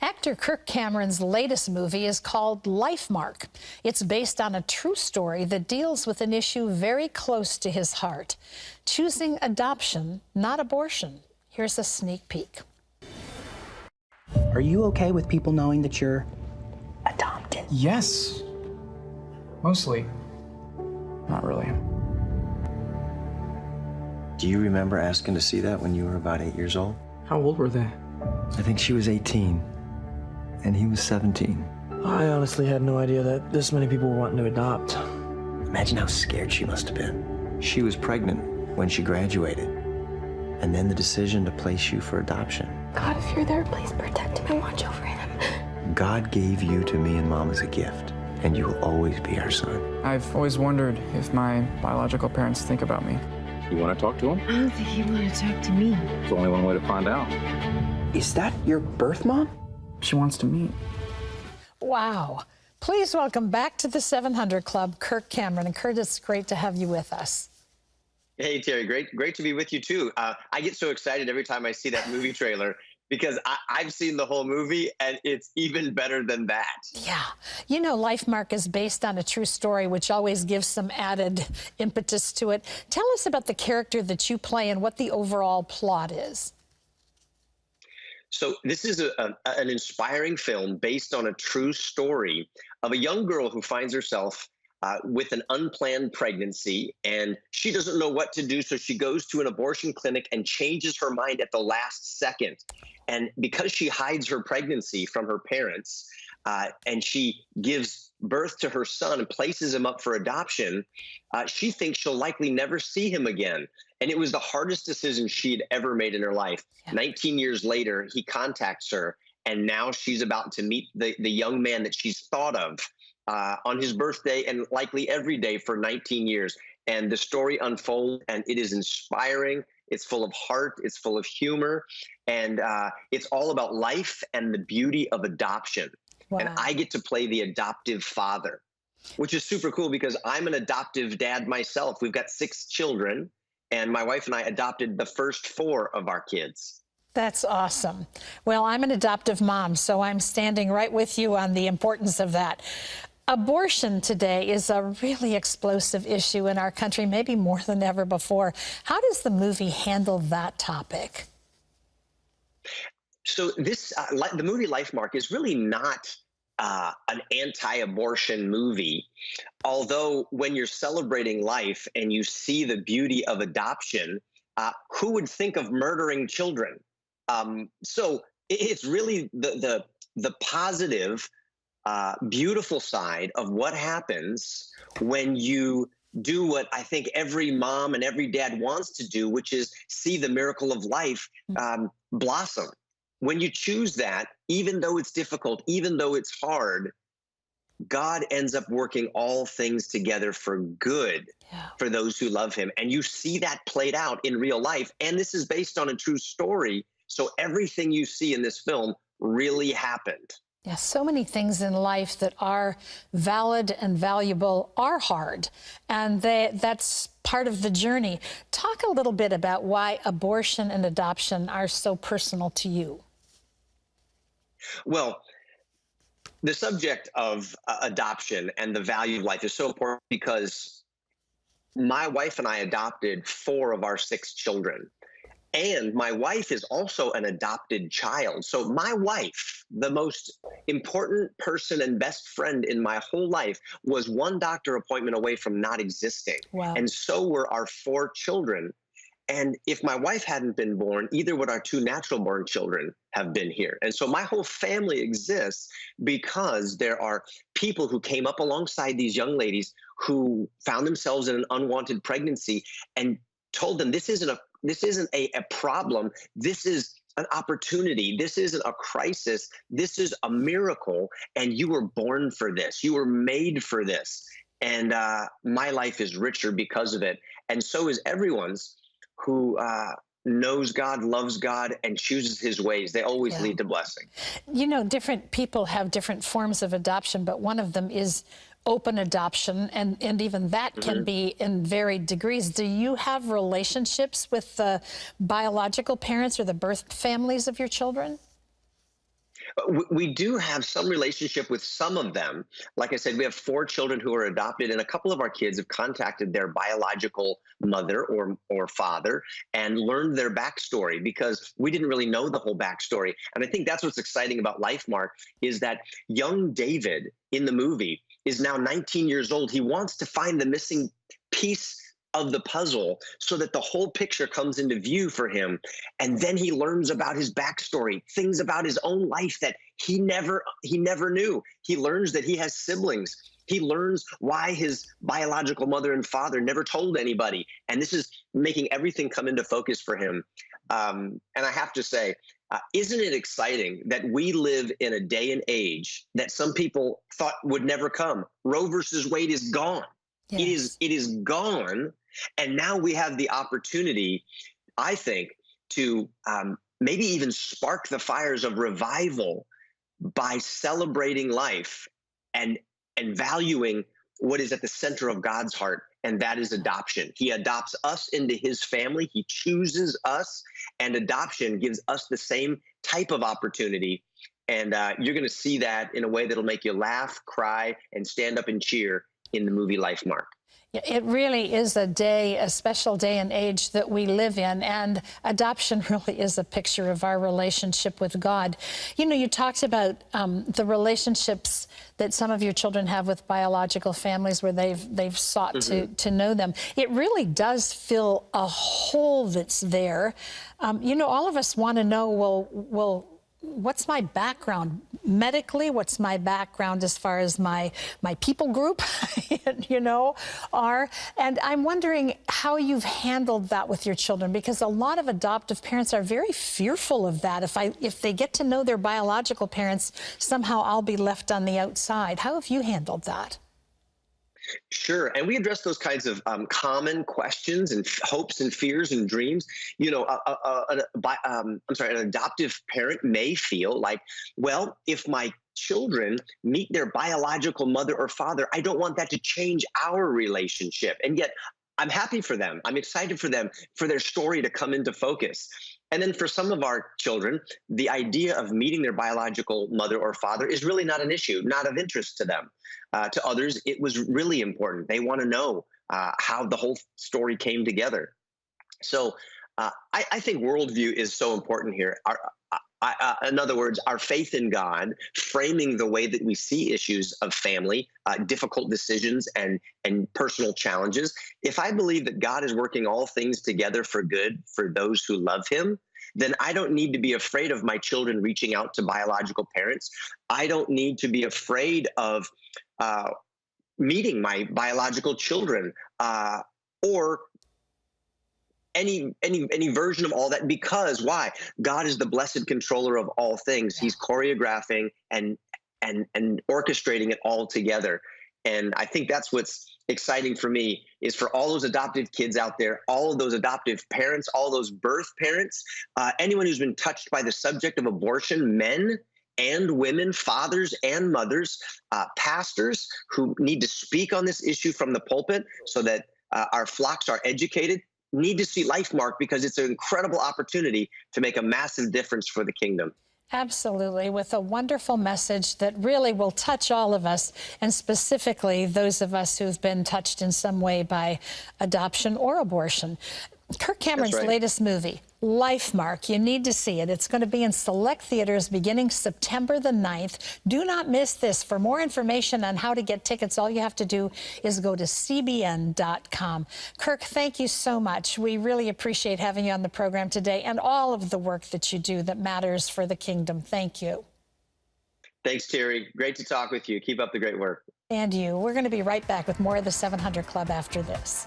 Actor Kirk Cameron's latest movie is called Lifemark. It's based on a true story that deals with an issue very close to his heart: choosing adoption, not abortion. Here's a sneak peek. Are you okay with people knowing that you're adopted? Yes. Mostly. Not really. Do you remember asking to see that when you were about 8 years old? How old were they? I think she was 18, and he was 17. I honestly had no idea that this many people were wanting to adopt. Imagine how scared she must have been. She was pregnant when she graduated, and then the decision to place you for adoption. God, if you're there, please protect him and watch over him. God gave you to me and Mom as a gift, and you will always be our son. I've always wondered if my biological parents think about me. You want to talk to him? I don't think he'd want to talk to me. There's only one way to find out. Is that your birth mom? She wants to meet. Wow. Please welcome back to the 700 Club, Kirk Cameron. And Kurt, it's great to have you with us. Hey, Terry, great to be with you, too. I get so excited every time I see that movie trailer because I've seen the whole movie, and it's even better than that. Yeah. You know, Lifemark is based on a true story, which always gives some added impetus to it. Tell us about the character that you play and what the overall plot is. So this is an inspiring film based on a true story of a young girl who finds herself with an unplanned pregnancy, and she doesn't know what to do, so she goes to an abortion clinic and changes her mind at the last second. And because she hides her pregnancy from her parents, and she gives birth to her son and places him up for adoption, she thinks she'll likely never see him again. And it was the hardest decision she'd ever made in her life. Yeah. 19 years later, he contacts her, and now she's about to meet the young man that she's thought of on his birthday and likely every day for 19 years. And the story unfolds, and it is inspiring. It's full of heart. It's full of humor. And it's all about life and the beauty of adoption. Wow. And I get to play the adoptive father, which is super cool because I'm an adoptive dad myself. We've got 6 children, and my wife and I adopted the first 4 of our kids. That's awesome. Well, I'm an adoptive mom, so I'm standing right with you on the importance of that. Abortion today is a really explosive issue in our country, maybe more than ever before. How does the movie handle that topic? So this, the movie Lifemark is really not an anti-abortion movie, although when you're celebrating life and you see the beauty of adoption, who would think of murdering children? So it's really the positive, beautiful side of what happens when you do what I think every mom and every dad wants to do, which is see the miracle of life blossom. When you choose that, even though it's difficult, even though it's hard, God ends up working all things together for good for those who love him. And you see that played out in real life. And this is based on a true story. So everything you see in this film really happened. Yeah, so many things in life that are valid and valuable are hard, and that's part of the journey. Talk a little bit about why abortion and adoption are so personal to you. Well, the subject of adoption and the value of life is so important because my wife and I adopted 4 of our 6 children. And my wife is also an adopted child. So my wife, the most important person and best friend in my whole life, was 1 doctor appointment away from not existing. Wow. And so were our 4 children. And if my wife hadn't been born, either would our 2 natural-born children have been here. And so my whole family exists because there are people who came up alongside these young ladies who found themselves in an unwanted pregnancy and told them this isn't a problem. This is an opportunity. This isn't a crisis. This is a miracle. And you were born for this. You were made for this. And my life is richer because of it. And so is everyone's who knows God, loves God, and chooses his ways. They always lead to blessing. You know, different people have different forms of adoption, but one of them is open adoption, and even that can be in varied degrees. Do you have relationships with the biological parents or the birth families of your children? We do have some relationship with some of them. Like I said, we have 4 children who are adopted, and a couple of our kids have contacted their biological mother or father and learned their backstory, because we didn't really know the whole backstory. And I think that's what's exciting about Lifemark, is that young David in the movie is now 19 years old. He wants to find the missing piece of the puzzle so that the whole picture comes into view for him. And then he learns about his backstory, things about his own life that he never knew. He learns that he has siblings. He learns why his biological mother and father never told anybody. And this is making everything come into focus for him. And I have to say, isn't it exciting that we live in a day and age that some people thought would never come? Roe versus Wade is gone. Yes. It is gone. And now we have the opportunity, I think, to maybe even spark the fires of revival by celebrating life and valuing what is at the center of God's heart, and that is adoption. He adopts us into his family. He chooses us, and adoption gives us the same type of opportunity. And you're going to see that in a way that'll make you laugh, cry, and stand up and cheer in the movie Lifemark. It really is a special day and age that we live in, and adoption really is a picture of our relationship with God. You know, you talked about the relationships that some of your children have with biological families where they've sought to know them. It really does fill a hole that's there. You know, all of us want to know, well, what's my background medically? What's my background as far as my people group, you know, are? And I'm wondering how you've handled that with your children, because a lot of adoptive parents are very fearful of that. If they get to know their biological parents, somehow I'll be left on the outside. How have you handled that? Sure. And we address those kinds of common questions and hopes and fears and dreams. You know, an adoptive parent may feel like, well, if my children meet their biological mother or father, I don't want that to change our relationship. And yet I'm happy for them. I'm excited for them, for their story to come into focus. And then for some of our children, the idea of meeting their biological mother or father is really not an issue, not of interest to them. To others, it was really important. They want to know how the whole story came together. So I think worldview is so important here. In other words, our faith in God, framing the way that we see issues of family, difficult decisions, and personal challenges. If I believe that God is working all things together for good for those who love him, then I don't need to be afraid of my children reaching out to biological parents. I don't need to be afraid of meeting my biological children or any version of all that, because why? God is the blessed controller of all things. He's choreographing and orchestrating it all together. And I think that's what's exciting for me, is for all those adoptive kids out there, all of those adoptive parents, all those birth parents, anyone who's been touched by the subject of abortion, men and women, fathers and mothers, pastors who need to speak on this issue from the pulpit so that our flocks are educated, need to see Lifemark, because it's an incredible opportunity to make a massive difference for the kingdom. Absolutely, with a wonderful message that really will touch all of us, and specifically those of us who've been touched in some way by adoption or abortion. Kirk Cameron's latest movie, Lifemark, you need to see it. It's going to be in select theaters beginning September the 9th. Do not miss this. For more information on how to get tickets, all you have to do is go to cbn.com. Kirk, thank you so much. We really appreciate having you on the program today, and all of the work that you do that matters for the kingdom. Thank you. Thanks, Terry. Great to talk with you. Keep up the great work. And you. We're going to be right back with more of the 700 Club after this.